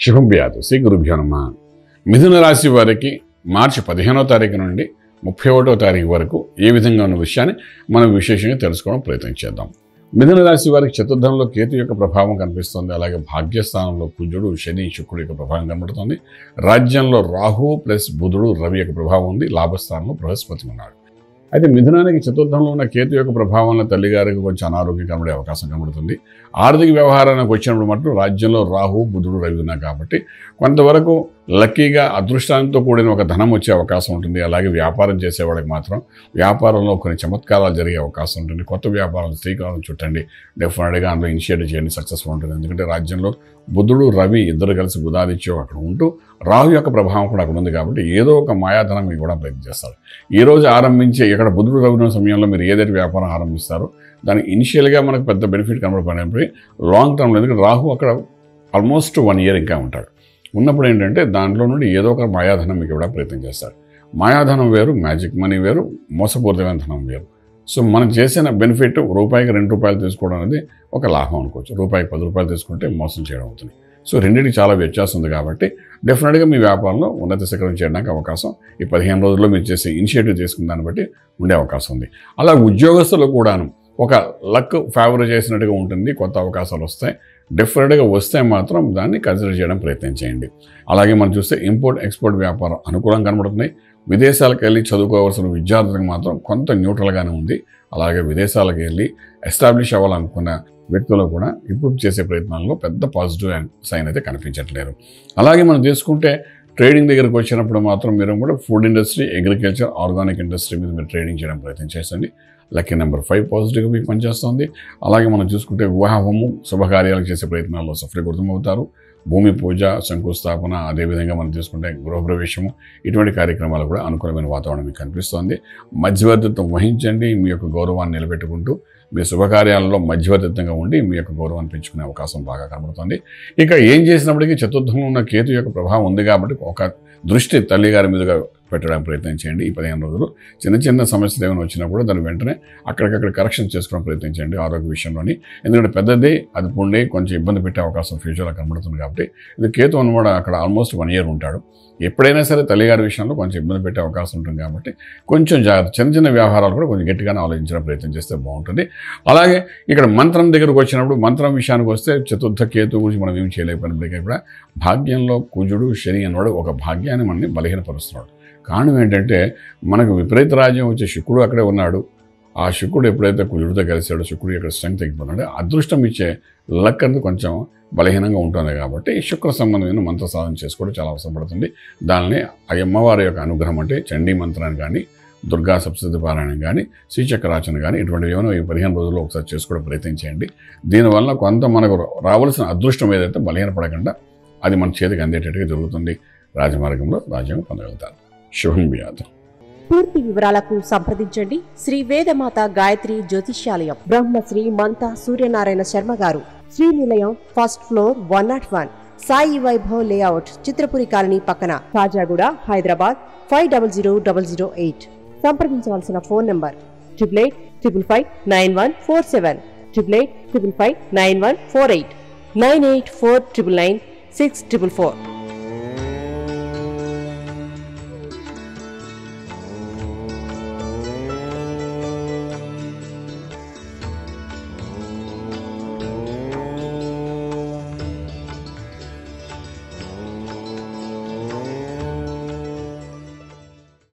శుభం వ్యాధు శ్రీ గురుభ్యో నమః. మిథున రాశి వారికి మార్చి 15వ తారీఖు నుండి 31వ తారీఖు వరకు ఏ విధంగా ఉన్న విషయాన్ని మనం విశేషంగా తెలుసుకోవడం ప్రయత్నం చేద్దాం. మిథున రాశి వారికి చతుర్థంలో కేతు యొక్క ప్రభావం కనిపిస్తుంది. అలాగే భాగ్యస్థానంలో కుజుడు, శని, శుక్రుడు యొక్క ప్రభావం కనబడుతుంది. రాజ్యంలో రాహు ప్లస్ బుధుడు, రవి యొక్క ప్రభావం ఉంది. లాభస్థానంలో బృహస్పతి ఉన్నాడు. అయితే మిథునానికి చతుర్థంలో ఉన్న కేతు యొక్క ప్రభావంలో తల్లిగారికి కొంచెం అనారోగ్యం కనబడే అవకాశం కనబడుతుంది. ఆర్థిక వ్యవహారానికి వచ్చినప్పుడు మటు రాజ్యంలో రాహు, బుధుడు, రవి ఉన్నాయి కాబట్టి కొంతవరకు లక్కీగా అదృష్టాంతో కూడిన ఒక ధనం వచ్చే అవకాశం ఉంటుంది. అలాగే వ్యాపారం చేసేవాళ్ళకి మాత్రం వ్యాపారంలో కొన్ని చమత్కారాలు జరిగే అవకాశం ఉంటుంది. కొత్త వ్యాపారం శ్రీకారం చుట్టండి, డెఫినెట్గా అందులో ఇనిషియేటివ్ చేయండి, సక్సెస్ఫుల్ ఉంటుంది. ఎందుకంటే రాజ్యంలో బుధుడు, రవి ఇద్దరు కలిసి బుధాదిత్యం అక్కడ ఉంటూ రాహు యొక్క ప్రభావం కూడా అక్కడ ఉంది కాబట్టి ఏదో ఒక మాయాధనం మీకు కూడా ప్రయత్నం చేస్తారు. ఈ రోజు ఆరంభించే ఇక్కడ బుధుడు, రవి ఉన్న సమయంలో మీరు ఏదైతే వ్యాపారం ఆరంభిస్తారో దానికి ఇనిషియల్గా మనకు పెద్ద బెనిఫిట్ కనబడిపోయినప్పుడు లాంగ్ టర్మ్లో, ఎందుకంటే రాహు అక్కడ ఆల్మోస్ట్ 1 year ఇంకా ఉంటాడు. ఉన్నప్పుడు ఏంటంటే దాంట్లో నుండి ఏదో ఒక మాయాధనం మీకు కూడా ప్రయత్నం చేస్తారు. మాయాధనం వేరు, మ్యాజిక్ మనీ వేరు, మోసపూరితమైన ధనం వేరు. సో మనం చేసిన బెనిఫిట్ రూపాయికి 2 రూపాయలు తీసుకోవడం అనేది ఒక లాభం అనుకోవచ్చు. రూపాయికి 10 రూపాయలు తీసుకుంటే మోసం చేయడం అవుతుంది. సో రెండింటికి చాలా వ్యత్యాసం ఉంది కాబట్టి డెఫినెట్గా మీ వ్యాపారంలో ఉన్నత శిఖరం చేయడానికి అవకాశం ఈ 15 రోజుల్లో మీరు చేసే ఇనిషియేటివ్ చేసుకున్న దాన్ని బట్టి ఉండే అవకాశం ఉంది. అలా ఉద్యోగస్తులు కూడాను ఒక లక్ ఫేవర్ చేసినట్టుగా ఉంటుంది. కొత్త అవకాశాలు వస్తాయి. డెఫినెట్గా వస్తే మాత్రం దాన్ని కన్సిడర్ చేయడం ప్రయత్నం చేయండి. అలాగే మనం చూస్తే ఇంపోర్ట్ ఎక్స్పోర్ట్ వ్యాపారం అనుకూలంగా కనబడుతున్నాయి. విదేశాలకు వెళ్ళి చదువుకోవాల్సిన విద్యార్థులకు మాత్రం కొంత న్యూట్రల్గానే ఉంది. అలాగే విదేశాలకు వెళ్ళి ఎస్టాబ్లిష్ అవ్వాలనుకున్న వ్యక్తులు కూడా ఇప్పుడు చేసే ప్రయత్నాల్లో పెద్ద పాజిటివ్ సైన్ అయితే కనిపించట్లేదు. అలాగే మనం తీసుకుంటే ట్రేడింగ్ దగ్గరకు వచ్చినప్పుడు మాత్రం మీరు కూడా food industry, agriculture, organic industry మీద మీరు ట్రేడింగ్ చేయడం ప్రయత్నం చేయండి. లక్కీ నెంబర్ 5 పాజిటివ్గా మీకు పనిచేస్తుంది. అలాగే మనం చూసుకుంటే వివాహము, శుభకార్యాలు చేసే ప్రయత్నాల్లో సఫలీకృతమవుతారు. భూమి పూజ, శంకుస్థాపన, అదేవిధంగా మనం తీసుకుంటే గృహప్రవేశము, ఇటువంటి కార్యక్రమాలు కూడా అనుకూలమైన వాతావరణం మీకు కనిపిస్తుంది. మధ్యవర్తిత్వం వహించండి. మీ యొక్క గౌరవాన్ని నిలబెట్టుకుంటూ మీ శుభకార్యాలలో మధ్యవర్తిత్వంగా ఉండి మీ యొక్క గౌరవాన్ని పెంచుకునే అవకాశం బాగా కనబడుతుంది. ఇక ఏం చేసినప్పటికీ చతుర్థంలో ఉన్న కేతు యొక్క ప్రభావం ఉంది కాబట్టి ఒక దృష్టి తల్లిగారి మీదుగా పెట్టడానికి ప్రయత్నం చేయండి. ఈ 15 రోజులు చిన్న చిన్న సమస్యలు ఏమైనా వచ్చినా కూడా దాన్ని వెంటనే అక్కడికక్కడ కరెక్షన్ చేసుకోవడం ప్రయత్నం చేయండి ఆరోగ్య విషయంలోని. ఎందుకంటే పెద్దది అది పుండి కొంచెం ఇబ్బంది పెట్టే అవకాశం ఫ్యూచర్లో కనబడుతుంది కాబట్టి ఇది కేతు అన్నమాట అక్కడ ఆల్మోస్ట్ 1 year ఉంటాడు. ఎప్పుడైనా సరే తల్లిగారి విషయంలో కొంచెం ఇబ్బంది పెట్టే అవకాశం ఉంటుంది కాబట్టి కొంచెం జాగ్రత్త. చిన్న చిన్న వ్యవహారాలు కూడా కొంచెం గట్టిగానే ఆలోచించడం ప్రయత్నం చేస్తే బాగుంటుంది. అలాగే ఇక్కడ మంత్రం దగ్గరకు వచ్చినప్పుడు మంత్రం విషయానికి వస్తే చతుర్థ కేతు గురించి మనం ఏం చేయలేకపోయినప్పటికీ కూడా భాగ్యంలో కుజుడు, శని అన్నవాడు ఒక భాగ్యాన్ని మనల్ని బలహీనపరుస్తున్నాడు. కారణం ఏంటంటే మనకు విపరీత రాజ్యం వచ్చే శుక్రుడు అక్కడే ఉన్నాడు. ఆ శుక్రుడు ఎప్పుడైతే కుజుడితో కలిసాడో శుక్రుడు యొక్క స్ట్రెంగ్త్ తగ్గిపోతున్నాడు. అదృష్టం ఇచ్చే లక్ అనేది కొంచెం బలహీనంగా ఉంటుంది కాబట్టి శుక్ర సంబంధమైన మంత్ర సాధన చేసుకోవడం చాలా అవసరం పడుతుంది. దానిని ఆ అమ్మవారి యొక్క అనుగ్రహం అంటే చండీ మంత్రాన్ని కానీ, దుర్గా సప్తశతి పారాయణం కానీ, శ్రీచక్రార్చన కానీ ఇటువంటివి ఏమైనా ఈ 15 రోజుల్లో ఒకసారి చేసుకోవడం ప్రయత్నం చేయండి. దీనివల్ల కొంత మనకు రావాల్సిన అదృష్టం ఏదైతే బలహీనపడకుండా అది మన చేతికి అందేటట్టుగా జరుగుతుంది. రాజమార్గంలో రాజ్యం పొందగలుగుతారు. శుభం వ్యాధం. పూర్తి వివరాలకు సంప్రదించండి శ్రీ వేదమాత గాయత్రి జ్యోతిష్యాలయం, బ్రహ్మశ్రీ మంతా సూర్యనారాయణ శర్మ గారు, Srinilayam, 1st floor, 101, Sai Vaibhav layout, Chitrapuri colony పక్కన, కాజాగూడ, హైదరాబాద్ 500008. సంప్రదించవలసిన ఫోన్ నంబర్ 8855559147, 8855559148, 9849996644.